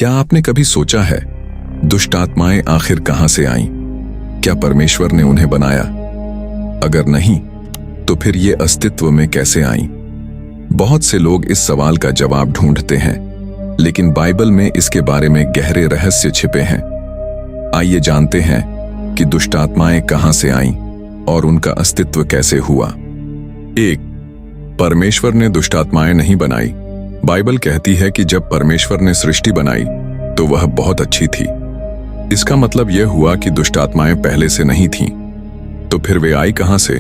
क्या आपने कभी सोचा है दुष्ट आत्माएं आखिर कहां से आईं? क्या परमेश्वर ने उन्हें बनाया? अगर नहीं, तो फिर ये अस्तित्व में कैसे आईं? बहुत से लोग इस सवाल का जवाब ढूंढते हैं, लेकिन बाइबल में इसके बारे में गहरे रहस्य छिपे हैं। आइए जानते हैं कि दुष्ट आत्माएं कहां से आईं और उनका अस्तित्व कैसे हुआ। 1. परमेश्वर ने दुष्ट आत्माएं नहीं बनाई। बाइबल कहती है कि जब परमेश्वर ने सृष्टि बनाई तो वह बहुत अच्छी थी। इसका मतलब यह हुआ कि दुष्ट आत्माएं पहले से नहीं थीं। तो फिर वे आई कहां से?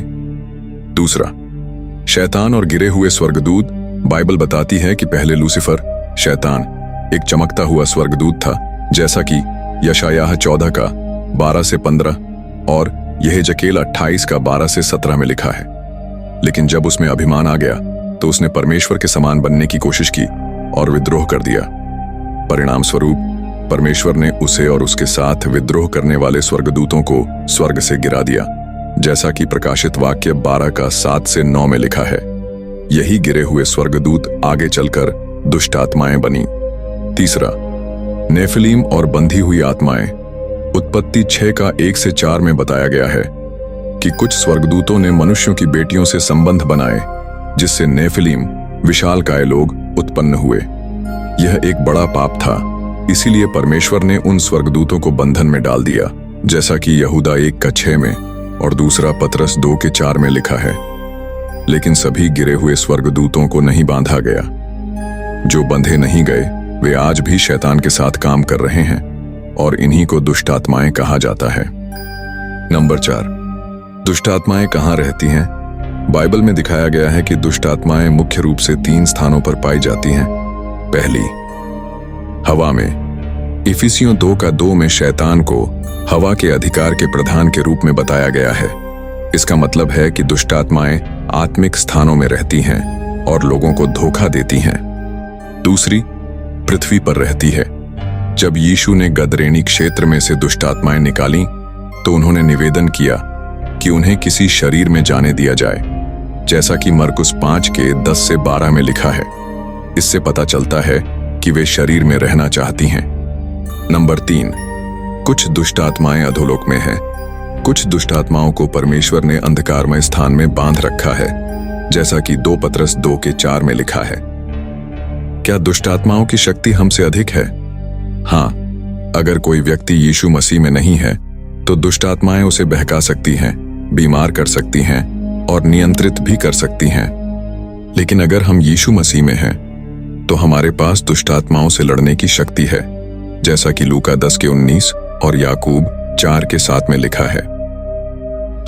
2. शैतान और गिरे हुए स्वर्गदूत। बाइबल बताती है कि पहले लूसीफर, शैतान, एक चमकता हुआ स्वर्गदूत था, जैसा कि यशायाह 14 का 12 से 15 और यहेजकेल 28 का 12 से 17 में लिखा है। लेकिन जब उसमें अभिमान आ गया तो उसने परमेश्वर के समान बनने की कोशिश की और विद्रोह कर दिया। परिणाम स्वरूप परमेश्वर ने उसे और उसके साथ विद्रोह करने वाले स्वर्गदूतों को स्वर्ग से गिरा दिया, जैसा कि प्रकाशित वाक्य 12 का 7 से 9 में लिखा है। यही गिरे हुए स्वर्गदूत आगे चलकर दुष्ट आत्माएं बनी। 3. नेफिलीम और बंधी हुई आत्माएं। उत्पत्ति 6 का 1 से 4 में बताया गया है कि कुछ स्वर्गदूतों ने मनुष्यों की बेटियों से संबंध बनाए, जिससे नेफिलीम, विशालकाय लोग उत्पन्न हुए। यह एक बड़ा पाप था, इसीलिए परमेश्वर ने उन स्वर्गदूतों को बंधन में डाल दिया, जैसा कि यहूदा 1 का 6 में और दूसरा पतरस 2 के 4 में लिखा है। लेकिन सभी गिरे हुए स्वर्गदूतों को नहीं बांधा गया। जो बंधे नहीं गए वे आज भी शैतान के साथ काम कर रहे हैं और इन्हीं को दुष्ट आत्माएं कहा जाता है। नंबर 4. दुष्ट आत्माएं कहां रहती हैं? बाइबल में दिखाया गया है कि दुष्ट आत्माएं मुख्य रूप से 3 स्थानों पर पाई जाती हैं। पहली, हवा में। इफिसियों 2 का 2 में शैतान को हवा के अधिकार के प्रधान के रूप में बताया गया है। इसका मतलब है कि दुष्ट आत्माएं आत्मिक स्थानों में रहती हैं और लोगों को धोखा देती हैं। दूसरी, पृथ्वी पर रहती है। जब यीशु ने गदरेनी क्षेत्र में से दुष्ट आत्माएं निकाली तो उन्होंने निवेदन किया कि उन्हें किसी शरीर में जाने दिया जाए, जैसा कि मरकुस 5 के 10 से 12 में लिखा है। इससे पता चलता है कि वे शरीर में रहना चाहती हैं। नंबर 3, कुछ दुष्ट आत्माएं अधोलोक में हैं। कुछ दुष्ट आत्माओं को परमेश्वर ने अंधकारमय स्थान में बांध रखा है, जैसा कि 2 पतरस 2 के 4 में लिखा है। क्या दुष्ट आत्माओं की शक्ति हमसे अधिक है? हाँ, अगर कोई व्यक्ति यीशु मसीह में नहीं है तो दुष्ट आत्माएं उसे बहका सकती हैं, बीमार कर सकती हैं और नियंत्रित भी कर सकती हैं। लेकिन अगर हम यीशु मसीह में हैं तो हमारे पास दुष्ट आत्माओं से लड़ने की शक्ति है, जैसा कि लूका 10 के 19 और याकूब 4 के 7 में लिखा है।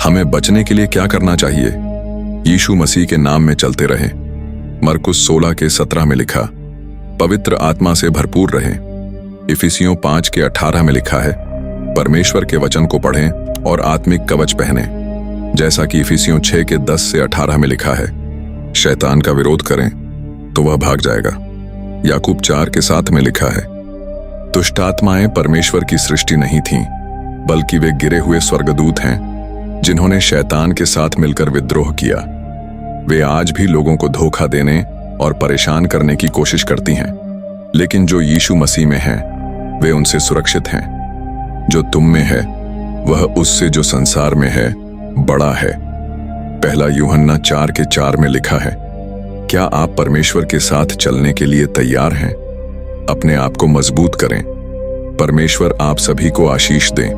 हमें बचने के लिए क्या करना चाहिए? यीशु मसीह के नाम में चलते रहें। मरकुस 16 के 17 में लिखा, पवित्र आत्मा से भरपूर रहें। इफिसियों 5 के 18 में लिखा है, परमेश्वर के वचन को पढ़ें और आत्मिक कवच पहनें, जैसा कि इफिसियों 6 के 10 से 18 में लिखा है। शैतान का विरोध करें तो वह भाग जाएगा, याकूब 4 के 7 में लिखा है। दुष्ट आत्माएं परमेश्वर की सृष्टि नहीं थीं, बल्कि वे गिरे हुए स्वर्गदूत हैं जिन्होंने शैतान के साथ मिलकर विद्रोह किया। वे आज भी लोगों को धोखा देने और परेशान करने की कोशिश करती हैं, लेकिन जो यीशु मसीह में हैं वे उनसे सुरक्षित हैं। जो तुम में है वह उससे जो संसार में है बड़ा है। पहला यूहन्ना 4 के 4 में लिखा है। क्या आप परमेश्वर के साथ चलने के लिए तैयार हैं? अपने आप को मजबूत करें। परमेश्वर आप सभी को आशीष दें।